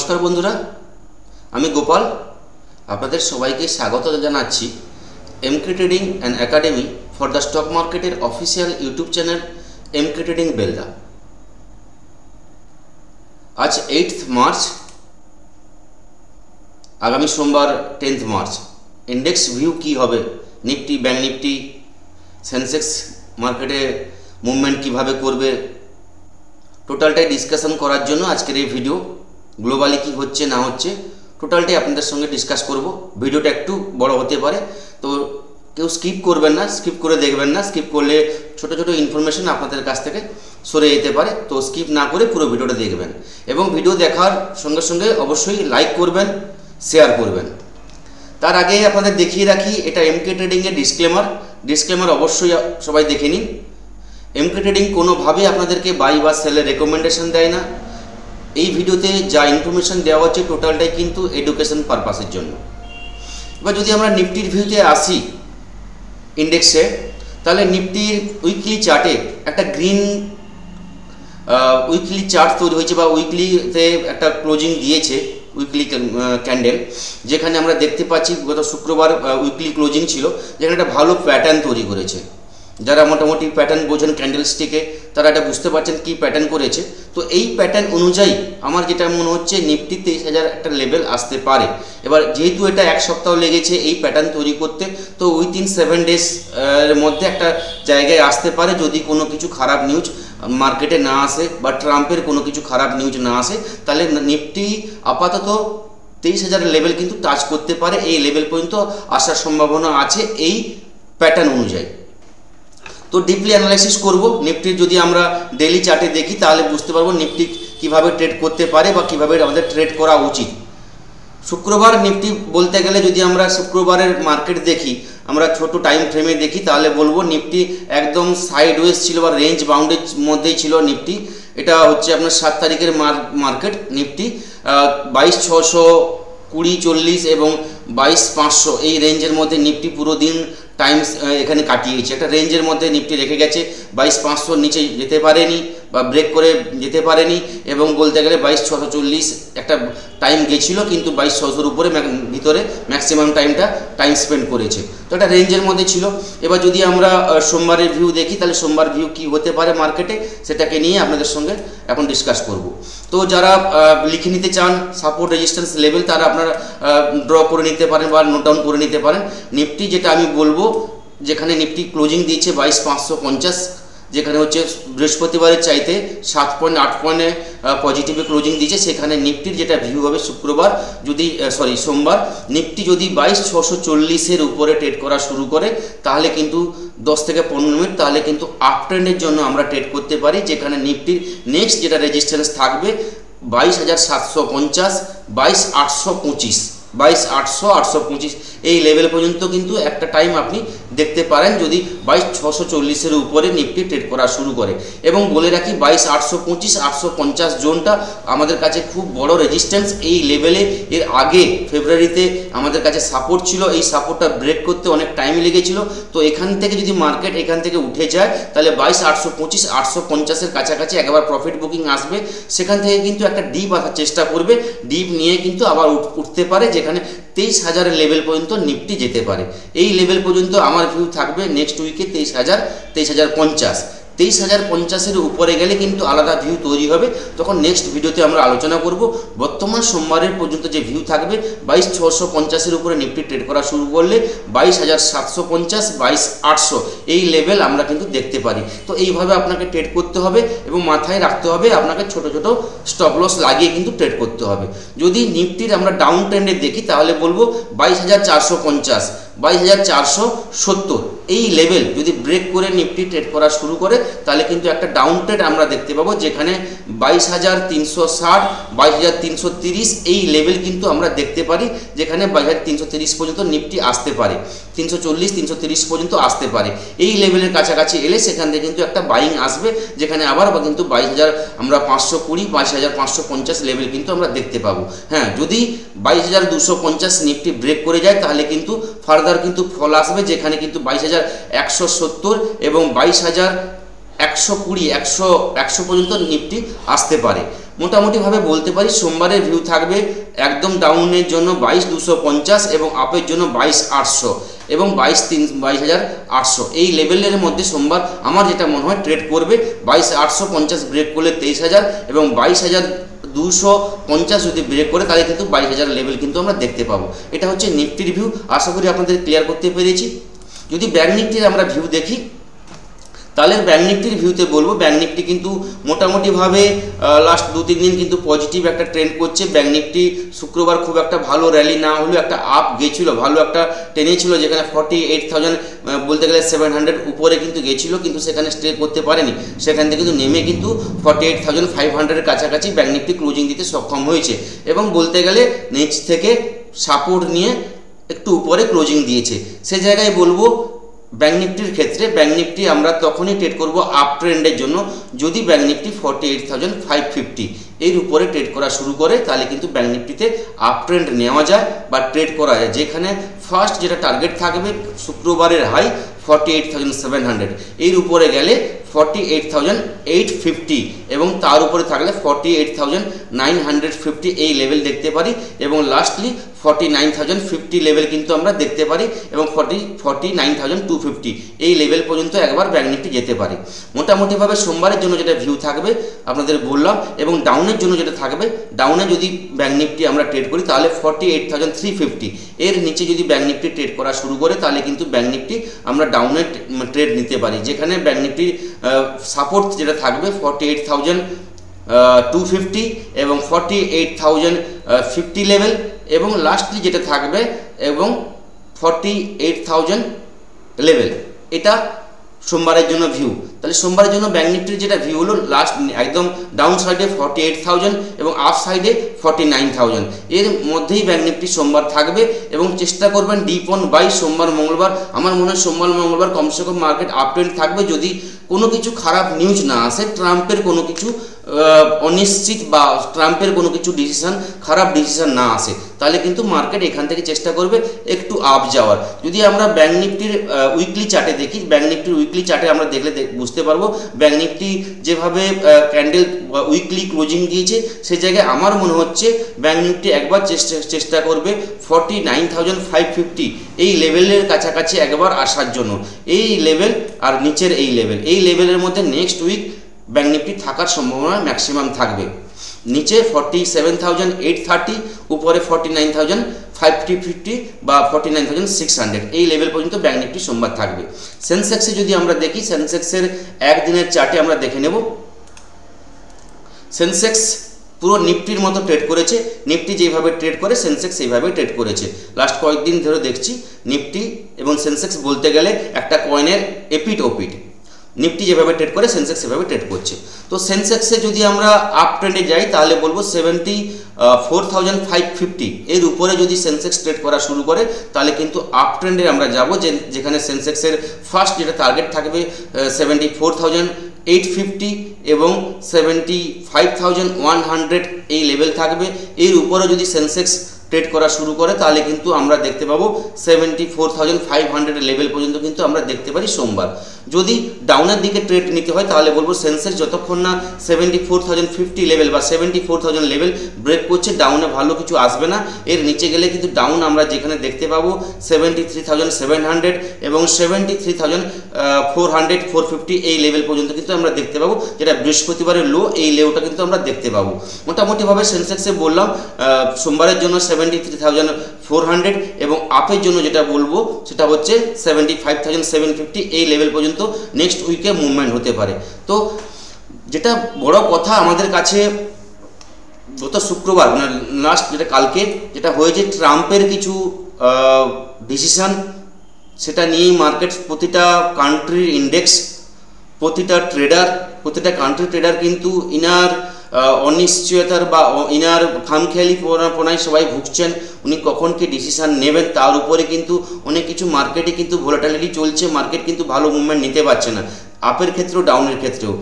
নমস্কার বন্ধুরা, আমি গোপাল আপনাদের সবাইকে স্বাগত জানাচ্ছি MK trading and academy for the stock মার্কেটের official YouTube channel MK trading Belda. আজ 8th মার্চ, আগামী সোমবার 10th মার্চ। ইন্ডেক্স ভিউ কি হবে, নিফটি, ব্যাঙ্ক নিফটি, সেন্সেক্স মার্কেটে মুভমেন্ট কিভাবে করবে, টোটালটাই ডিসকাশন করার জন্য আজকের এই ভিডিও। গ্লোবালি কি হচ্ছে না হচ্ছে টোটালটাই আপনাদের সঙ্গে ডিসকাস করব। ভিডিওটা একটু বড় হতে পারে, তো কেউ স্কিপ করবেন না, স্কিপ করে দেখবেন না। স্কিপ করলে ছোট ছোট ইনফরমেশন আপনাদের কাছ থেকে সরে যেতে পারে, তো স্কিপ না করে পুরো ভিডিওটা দেখবেন এবং ভিডিও দেখার সঙ্গে সঙ্গে অবশ্যই লাইক করবেন, শেয়ার করবেন। তার আগে আপনাদের দেখিয়ে রাখি, এটা এমকে ট্রেডিংয়ের ডিসক্লেমার অবশ্যই সবাই দেখে নিন। এমকে ট্রেডিং কোনোভাবে আপনাদেরকে বাই বা সেলের রেকমেন্ডেশন দেয় না। এই ভিডিওতে যা ইনফরমেশন দেওয়া হচ্ছে টোটালটাই কিন্তু এডুকেশন পারপাসের জন্য। এবার যদি আমরা নিফটির ভিউতে আসি ইন্ডেক্সে, তাহলে নিফটির উইকলি চার্টে একটা গ্রিন উইকলি চার্ট তৈরি হয়েছে বা উইকলিতে একটা ক্লোজিং দিয়েছে, উইকলি ক্যান্ডেল, যেখানে আমরা দেখতে পাচ্ছি গত শুক্রবার উইকলি ক্লোজিং ছিল, যেখানে একটা ভালো প্যাটার্ন তৈরি করেছে। যারা মোটামুটি প্যাটার্ন বোঝেন ক্যান্ডেলস্টিকে, তারা এটা বুঝতে পারছেন কি প্যাটার্ন করেছে। তো এই প্যাটার্ন অনুযায়ী আমার যেটা মনে হচ্ছে নিফটি 23,000 একটা লেভেল আসতে পারে। এবার যেহেতু এটা এক সপ্তাহ লেগেছে এই প্যাটার্ন তৈরি করতে, তো উইথিন 7 ডেজ এর মধ্যে একটা জায়গায় আসতে পারে, যদি কোনো কিছু খারাপ নিউজ মার্কেটে না আসে বা ট্রাম্পের কোনো কিছু খারাপ নিউজ না আসে, তাহলে নিফটি আপাতত 23,000 লেভেল কিন্তু টাচ করতে পারে। এই লেভেল পর্যন্ত আসার সম্ভাবনা আছে এই প্যাটার্ন অনুযায়ী। তো ডিপলি অ্যানালাইসিস করব নিফটির। যদি আমরা ডেইলি চার্টে দেখি তাহলে বুঝতে পারবো নিফটি কিভাবে ট্রেড করতে পারে বা কিভাবে আমাদের ট্রেড করা উচিত। শুক্রবার নিফটি বলতে গেলে যদি আমরা শুক্রবারের মার্কেট দেখি, আমরা ছোট টাইম ফ্রেমে দেখি, তাহলে বলবো নিফটি একদম সাইডওয়েজ ছিল বা রেঞ্জ বাউন্ডের মধ্যেই ছিল নিফটি। এটা হচ্ছে আপনার 7 তারিখের মার্কেট। নিফটি 22,620-40 এবং 22,500 এই রেঞ্জের মধ্যে নিফটি পুরো দিন টাইমস এখানে কাটিয়েছে। একটা রেঞ্জের মধ্যে নিফটি রেখে গেছে, 22,500 নিচে যেতে পারেনি বা ব্রেক করে যেতে পারেনি, এবং বলতে গেলে 22,640 একটা টাইম গেছিলো, কিন্তু 22,600 উপরে ভিতরে ম্যাক্সিমাম টাইম স্পেন্ড করেছে। তো একটা রেঞ্জের মধ্যে ছিল। এবার যদি আমরা সোমবারের ভিউ দেখি, তাহলে সোমবার ভিউ কি হতে পারে মার্কেটে, সেটাকে নিয়ে আপনাদের সঙ্গে এখন ডিসকাস করব। তো যারা লিখে নিতে চান সাপোর্ট রেজিস্ট্যান্স লেভেল, তারা আপনারা ড্র করে নিতে পারেন বা নোট ডাউন করে নিতে পারেন। নিফটি যেটা আমি বলবো, যেখানে নিফটি ক্লোজিং দিয়েছে 22,550, যেখানে হচ্ছে বৃহস্পতিবারের চাইতে 7.8 পয়েন্টে পজিটিভে ক্লোজিং দিয়েছে, সেখানে নিফটির যেটা ভিউ হবে শুক্রবার যদি সোমবার নিফটি যদি 22,640-এর উপরে ট্রেড করা শুরু করে, তাহলে কিন্তু 10 থেকে 15 মিনিট তাহলে কিন্তু আপ ট্রেন্ডের জন্য আমরা ট্রেড করতে পারি। যেখানে নিফটির নেক্সট যেটা রেজিস্ট্যান্স থাকবে 22,750, 22,825, 22,800, 825 এই লেভেল পর্যন্ত কিন্তু একটা টাইম আপনি দেখতে পারেন যদি 22,640-এর উপরে নিফটি ট্রেড করা শুরু করে। এবং বলে রাখি 22,825, 850 জোনটা আমাদের কাছে খুব বড় রেজিস্ট্যান্স। এই লেভেলে এর আগে ফেব্রুয়ারিতে আমাদের কাছে সাপোর্ট ছিল, এই সাপোর্টটা ব্রেক করতে অনেক টাইম লেগেছিল। তো এখান থেকে যদি মার্কেট এখান থেকে উঠে যায়, তাহলে 22,825, 850-এর কাছাকাছি একবার প্রফিট বুকিং আসবে। সেখান থেকে কিন্তু একটা ডিপ আসার চেষ্টা করবে, ডিপ নিয়ে কিন্তু আবার উঠতে পারে, যেখানে 23,000 লেভেল পর্যন্ত নিফটি যেতে পারে। এই লেভেল পর্যন্ত আমার ভিউ থাকবে নেক্সট উইকে 23,050। 23,050-এর উপরে গেলে কিন্তু আলাদা ভিউ তৈরি হবে, তখন নেক্সট ভিডিওতে আমরা আলোচনা করব। বর্তমান সোমবারের পর্যন্ত যে ভিউ থাকবে 22,650-এর উপরে নিফটি ট্রেড করা শুরু করলে 22,750, 22,800 এই লেভেল আমরা কিন্তু দেখতে পারি। তো এইভাবে আপনাকে ট্রেড করতে হবে এবং মাথায় রাখতে হবে আপনাকে ছোট ছোট স্টপ লস লাগিয়ে কিন্তু ট্রেড করতে হবে। যদি নিফটির আমরা ডাউন ট্রেন্ডে দেখি, তাহলে বলবো 22,450, 22,470 এই লেভেল যদি ব্রেক করে নিফটি ট্রেড করা শুরু করে, তাহলে কিন্তু একটা ডাউন ট্রেড আমরা দেখতে পাবো, যেখানে 22,360, 22,330 এই লেভেল কিন্তু আমরা দেখতে পারি, যেখানে 22,330 পর্যন্ত নিফটি আসতে পারে, 340, 330 পর্যন্ত আসতে পারে। এই লেভেলের কাছাকাছি এলে সেখান থেকে কিন্তু একটা বাইং আসবে, যেখানে আবার কিন্তু 22,520, 22,550 লেভেল কিন্তু আমরা দেখতে পাবো। হ্যাঁ, যদি 22,250 নিফটি ব্রেক করে যায়, তাহলে কিন্তু ফার্দার কিন্তু ফল আসবে, যেখানে কিন্তু 22,170 এবং 22,120, 100 পর্যন্ত নিফটি আসতে পারে। মোটামুটিভাবে বলতে পারি সোমবারের ভিউ থাকবে একদম ডাউনের জন্য 22,250 এবং আপের জন্য 22,800 এবং 22,800 এই লেভেলের মধ্যে সোমবার আমার যেটা মনে হয় ট্রেড করবে। 22,850 ব্রেক করলে 23,000 এবং 22,250 যদি ব্রেক করে তাহলে কিন্তু 22,000 লেভেল কিন্তু আমরা দেখতে পাবো। এটা হচ্ছে নিফটির ভিউ, আশা করি আপনাদের ক্লিয়ার করতে পেরেছি। যদি ব্যাংক নিফটির আমরা ভিউ দেখি তাহলে ব্যাংক নিফটির ভিউতে বলবো ব্যাংক নিফটি কিন্তু মোটামুটিভাবে লাস্ট 2-3 দিন কিন্তু পজিটিভ একটা ট্রেন্ড করছে। ব্যাংক নিফটি শুক্রবার খুব একটা ভালো র্যালি না হলেও একটা আপ গেছিলো, ভালো একটা টেনেছিল, যেখানে 48,000 বলতে গেলে 700 উপরে কিন্তু গেছিলো, কিন্তু সেখানে স্টে করতে পারেনি। সেখান থেকে কিন্তু নেমে কিন্তু 48,500 এর কাছাকাছি ব্যাংক নিফটি ক্লোজিং দিতে সক্ষম হয়েছে এবং বলতে গেলে নিচ থেকে সাপোর্ট নিয়ে একটু উপরে ক্লোজিং দিয়েছে। সে জায়গায় বলবো ব্যাংক নিফটির ক্ষেত্রে ব্যাংক নিফটি আমরা তখনই ট্রেড করব আপ ট্রেন্ডের জন্য যদি ব্যাংক নিফটি 48,550 এর উপরে ট্রেড করা শুরু করে, তাহলে কিন্তু ব্যাংক নিফটিতে আপ ট্রেন্ড নেওয়া যায় বা ট্রেড করা যায়। যেখানে ফার্স্ট যেটা টার্গেট থাকবে শুক্রবারের হাই 48,700, এর উপরে গেলে 48,850 এবং তার উপরে থাকলে 48,950 এই লেভেল দেখতে পারি এবং লাস্টলি 49,050 লেভেল কিন্তু আমরা দেখতে পারি এবং 49,250 এই লেভেল পর্যন্ত একবার ব্যাংক নিফটি যেতে পারে। মোটামুটিভাবে সোমবারের জন্য যেটা ভিউ থাকবে আপনাদের বললাম এবং ডাউনের জন্য যেটা থাকবে, ডাউনে যদি ব্যাংক নিফটি আমরা ট্রেড করি তাহলে 48,350 এর নিচে যদি ব্যাংক নিফটি ট্রেড করা শুরু করে তাহলে কিন্তু ব্যাংক নিফটি আমরা ডাউনে ট্রেড নিতে পারি। যেখানে ব্যাংক নিফটির সাপোর্ট যেটা থাকবে 48,250 এবং 48,050 লেভেল এবং লাস্টলি যেটা থাকবে এবং 48,000 লেভেল। এটা সোমবারের জন্য ভিউ। তাহলে সোমবারের জন্য ব্যাংক নিফটির যেটা ভিউ হলো লাস্ট একদম ডাউন সাইডে 48,000 এবং আপ সাইডে 49,000 এর মধ্যেই ব্যাংক নিফটি সোমবার থাকবে এবং চেষ্টা করবেন ডিপ অন বাই সোমবার মঙ্গলবার। আমার মনে হয় সোমবার মঙ্গলবার কমসে কম মার্কেট আপ ট্রেন্ড থাকবে যদি কোনো কিছু খারাপ নিউজ না আসে, ট্রাম্পের কোনো কিছু অনিশ্চিত বা ট্রাম্পের কোনো কিছু ডিসিশন খারাপ ডিসিশন না আসে, তাহলে কিন্তু মার্কেট এখান থেকে চেষ্টা করবে একটু আপ যাওয়ার। যদি আমরা ব্যাংক নিফটির উইকলি চার্টে দেখি, ব্যাংক নিফটির উইকলি চার্টে আমরা দেখলে বুঝতে পারবো ব্যাংক নিফটি যেভাবে ক্যান্ডেল উইকলি ক্লোজিং দিয়েছে সে জায়গায় আমার মনে হচ্ছে ব্যাংক নিফটি একবার চেষ্টা করবে 49,550 এই লেভেলের কাছাকাছি একবার আসার জন্য। এই লেভেল আর নিচের এই লেভেলের মধ্যে নেক্সট উইক ব্যাংক নিফটি থাকার সম্ভাবনা ম্যাক্সিমাম থাকবে। নিচে 47,830, উপরে 49,550 বা 49,600 এই লেভেল পর্যন্ত ব্যাংক নিফটি সোমবার থাকবে। সেন্সেক্সে যদি আমরা দেখি, সেন্সেক্সের একদিনের চার্টে আমরা দেখে নেব। সেন্সেক্স পুরো নিফটির মতো ট্রেড করেছে, নিফটি যেভাবে ট্রেড করে সেন্সেক্স সেইভাবে ট্রেড করেছে। লাস্ট কয়েকদিন ধরে দেখছি নিফটি এবং সেন্সেক্স বলতে গেলে একটা কয়েনের এপিট ওপিট। নিফটি যেভাবে ট্রেড করে সেন্সেক্স সেভাবে ট্রেড করছে। তো সেন্সেক্সে যদি আমরা আপ ট্রেন্ডে যাই তাহলে বলবো 74,550 এর উপরে যদি সেন্সেক্স ট্রেড করা শুরু করে তাহলে কিন্তু আপ ট্রেন্ডে আমরা যাব, যেখানে সেন্সেক্সের ফার্স্ট যেটা টার্গেট থাকবে 74,850 এবং 75,100 এই লেভেল থাকবে। এর উপরে যদি সেন্সেক্স ট্রেড করা শুরু করে তাহলে কিন্তু আমরা দেখতে পাবো 74,500 লেভেল পর্যন্ত কিন্তু আমরা দেখতে পারি সোমবার। যদি ডাউনের দিকে ট্রেড নিতে হয় তাহলে বলবো সেন্সেক্স যতক্ষণ না 74,050 লেভেল বা 74,000 লেভেল ব্রেক করছে ডাউনে ভালো কিছু আসবে না। এর নিচে গেলে কিন্তু ডাউন আমরা যেখানে দেখতে পাবো 73,700 এবং 73,400 450 এই লেভেল পর্যন্ত কিন্তু আমরা দেখতে পাবো, যেটা বৃহস্পতিবারের লো। এই লেওটা কিন্তু আমরা দেখতে পাবো। মোটামুটিভাবে সেন্সেক্সে বললাম সোমবারের জন্য 73,400 এবং আপের জন্য যেটা বলবো সেটা হচ্ছে 75,750 এই লেভেল পর্যন্ত নেক্সট উইকে মুভমেন্ট হতে পারে। তো যেটা বড় কথা আমাদের কাছে গত শুক্রবার মানে লাস্ট যেটা কালকে যেটা হয়েছে ট্রাম্পের কিছু ডিসিশন, সেটা নিয়েই মার্কেট প্রতিটা কান্ট্রির ইন্ডেক্স, প্রতিটা কান্ট্রি ট্রেডার কিন্তু ইনার অনিশ্চয়তার বা ইনার খামখেয়ালি পনায় সবাই ভুগছেন। উনি কখন কি ডিসিশান নেবেন তার উপরে কিন্তু অনেক কিছু মার্কেটে কিন্তু ভোলাটিলিটি চলছে, মার্কেট কিন্তু ভালো মুভমেন্ট নিতে পারছে না, আপের ক্ষেত্রেও ডাউনের ক্ষেত্রেও।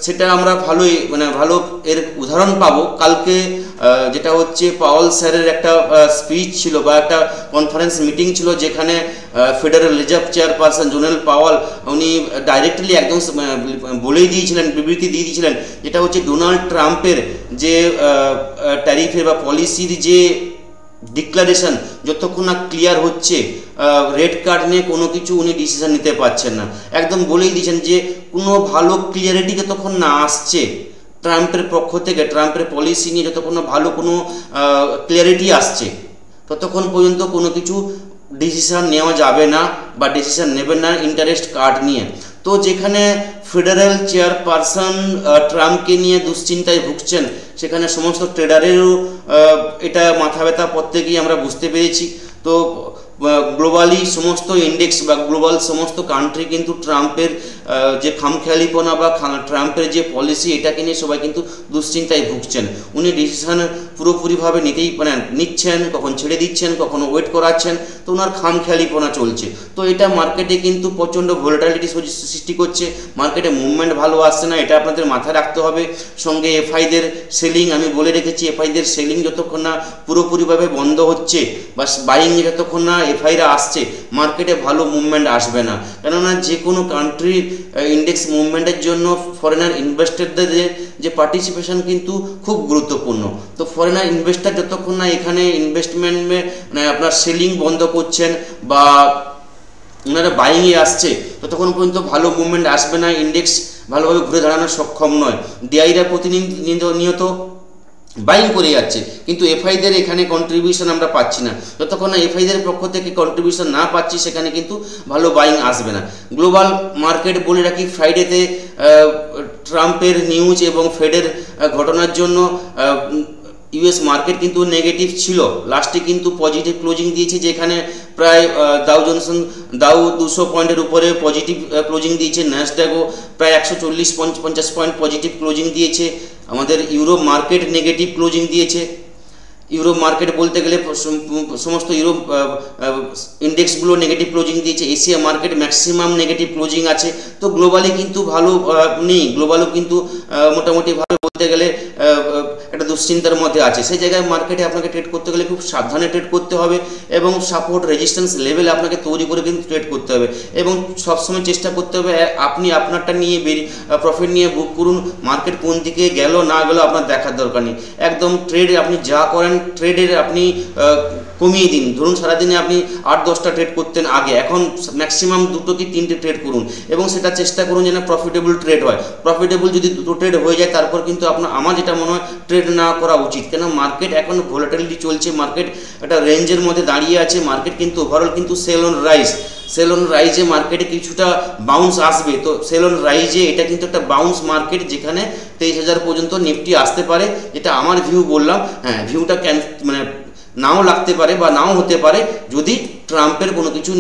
সেটা আমরা ভালো এর উদাহরণ পাবো কালকে যেটা হচ্ছে পাওয়েল স্যারের একটা স্পিচ ছিল বা একটা কনফারেন্স মিটিং ছিল, যেখানে federal reserve chairperson zonal Powell উনি ডাইরেক্টলি একদম বলেই দিয়েছিলেন, বিবৃতি দিয়ে দিয়েছিলেন, যেটা হচ্ছে ডোনাল্ড ট্রাম্পের যে ট্যারিফের বা পলিসির যে ডিক্লারেশন যতক্ষণ না ক্লিয়ার হচ্ছে, রেড কার্ড নিয়ে কোনো কিছু উনি ডিসিশন নিতে পারছেন না। একদম বলেই দিয়েছেন যে কোনো ভালো ক্লিয়ারিটি যতক্ষণ না আসছে ট্রাম্পের পক্ষ থেকে, ট্রাম্পের পলিসি নিয়ে যতক্ষণ না ভালো কোনো ক্লিয়ারিটি আসছে, ততক্ষণ পর্যন্ত কোনো কিছু ডিসিশন নেওয়া যাবে না বা ডিসিশন নেবেন না ইন্টারেস্ট কার্ড নিয়ে। তো যেখানে ফেডারেল চেয়ারপারসন ট্রাম্পকে নিয়ে দুশ্চিন্তায় ভুগছেন, সেখানে সমস্ত ট্রেডারেরও এটা মাথা ব্যথা প্রত্যেকেই আমরা বুঝতে পেরেছি। তো গ্লোবালি সমস্ত ইন্ডেক্স বা গ্লোবাল সমস্ত কান্ট্রি কিন্তু ট্রাম্পের যে খামখেয়ালিপনা বা ট্রাম্পের যে পলিসি, এটাকে নিয়ে সবাই কিন্তু দুশ্চিন্তায় ভুগছেন। উনি ডিসিশন পুরোপুরিভাবে নিচ্ছেন, কখন ছেড়ে দিচ্ছেন, কখনো ওয়েট করাচ্ছেন, তো ওনার খামখেয়ালিপনা চলছে। তো এটা মার্কেটে কিন্তু প্রচণ্ড ভোলাটিলিটি সৃষ্টি করছে, মার্কেটে মুভমেন্ট ভালো আসছে না, এটা আপনাদের মাথায় রাখতে হবে। সঙ্গে এফআইদের সেলিং, আমি বলে রেখেছি, এফআইদের সেলিং যতক্ষণ না পুরোপুরিভাবে বন্ধ হচ্ছে বা বাইং যতক্ষণ না এফআইরা আসছে, মার্কেটে ভালো মুভমেন্ট আসবে না। কেননা যে কোনো কান্ট্রির ইন্ডেক্স মুভমেন্টের জন্য ফরেনার ইনভেস্টরদের যে পার্টিসিপেশন কিন্তু খুব গুরুত্বপূর্ণ। তো ফরেনার ইনভেস্টর যতক্ষণ না এখানে ইনভেস্টমেন্ট মানে আপনার সেলিং বন্ধ করছেন বা ওনারা বাইংয়ে আসছে, ততক্ষণ পর্যন্ত ভালো মুভমেন্ট আসবে না, ইন্ডেক্স ভালোভাবে ঘুরে দাঁড়ানো সক্ষম নয়। ডিআইরা প্রতিনিয়ত বাইং করে যাচ্ছে, কিন্তু এফআইদের এখানে কন্ট্রিবিউশন আমরা পাচ্ছি না। যতক্ষণ না এফআইদের পক্ষ থেকে কন্ট্রিবিউশন না পাচ্ছি, সেখানে কিন্তু ভালো বাইং আসবে না। গ্লোবাল মার্কেট বলে রাখি, ফ্রাইডেতে ট্রাম্পের নিউজ এবং ফেডের ঘটনার জন্য ইউএস মার্কেট কিন্তু নেগেটিভ ছিল, লাস্টে কিন্তু পজিটিভ ক্লোজিং দিয়েছে, যেখানে প্রায় দাউ 200 পয়েন্টের উপরে পজিটিভ ক্লোজিং দিয়েছে, ন্যাসড্যাকও প্রায় 140-150 পয়েন্ট পজিটিভ ক্লোজিং দিয়েছে। আমাদের ইউরোপ মার্কেট নেগেটিভ ক্লোজিং দিয়েছে। ইউরোপ মার্কেট বলতে গেলে সমস্ত ইউরোপ ইন্ডেক্সগুলো নেগেটিভ ক্লোজিং দিয়েছে, Asia market maximum negative closing আছে। তো গ্লোবালি কিন্তু ভালো নেই, গ্লোবালও কিন্তু মোটামুটি ভালো বলতে গেলে একটা দুশ্চিন্তার মধ্যে আছে। সেই জায়গায় মার্কেটে আপনাকে ট্রেড করতে গেলে খুব সাবধানে ট্রেড করতে হবে এবং সাপোর্ট রেজিস্ট্যান্স লেভেল আপনাকে তৈরি করে কিন্তু ট্রেড করতে হবে এবং সবসময় চেষ্টা করতে হবে আপনি আপনারটা নিয়ে প্রফিট নিয়ে বুক করুন। মার্কেট কোন দিকে গেল না গেল আপনার দেখার দরকার নেই, একদম ট্রেড আপনি যা করেন ট্রেডের আপনি কমিয়ে দিন। ধরুন সারাদিনে আপনি 8-10টা ট্রেড করতেন আগে, এখন ম্যাক্সিমাম 2 কি 3টে ট্রেড করুন এবং সেটা চেষ্টা করুন যেন প্রফিটেবল ট্রেড হয়। প্রফিটেবল যদি 2 ট্রেড হয়ে যায়, তারপর কিন্তু আমার যেটা মনে হয় ট্রেড না করা উচিত, কেন মার্কেট এখন ভোলাটিলিটি চলছে, মার্কেট একটা রেঞ্জের মধ্যে দাঁড়িয়ে আছে। মার্কেট কিন্তু ওভারঅল কিন্তু সেল অন রাইজে মার্কেটে কিছুটা বাউন্স আসবে। তো সেল অন রাইজে এটা কিন্তু একটা বাউন্স মার্কেট, যেখানে 23,000 পর্যন্ত নিফটি আসতে পারে, যেটা আমার ভিউ বললাম। হ্যাঁ, ভিউটা মানে নাও লাগতে পারে বা নাও হতে পারে যদি ট্রাম্পের কোনো কিছু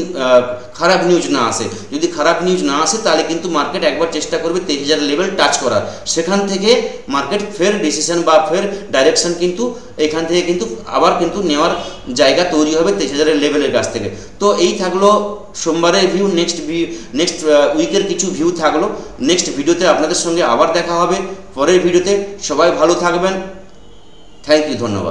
খারাপ নিউজ না আসে। যদি খারাপ নিউজ না আসে তাহলে কিন্তু মার্কেট একবার চেষ্টা করবে 23,000 লেভেল টাচ করার, সেখান থেকে মার্কেট ফের ডিসিশন বা ফের ডাইরেকশন কিন্তু এখান থেকে কিন্তু আবার কিন্তু নেওয়ার জায়গা তৈরি হবে 23,000 লেভেলের কাছ থেকে। তো এই থাকলো সোমবারের ভিউ। নেক্সট উইকের কিছু ভিউ থাকলো। নেক্সট ভিডিওতে আপনাদের সঙ্গে আবার দেখা হবে পরের ভিডিওতে। সবাই ভালো থাকবেন। থ্যাংক ইউ, ধন্যবাদ।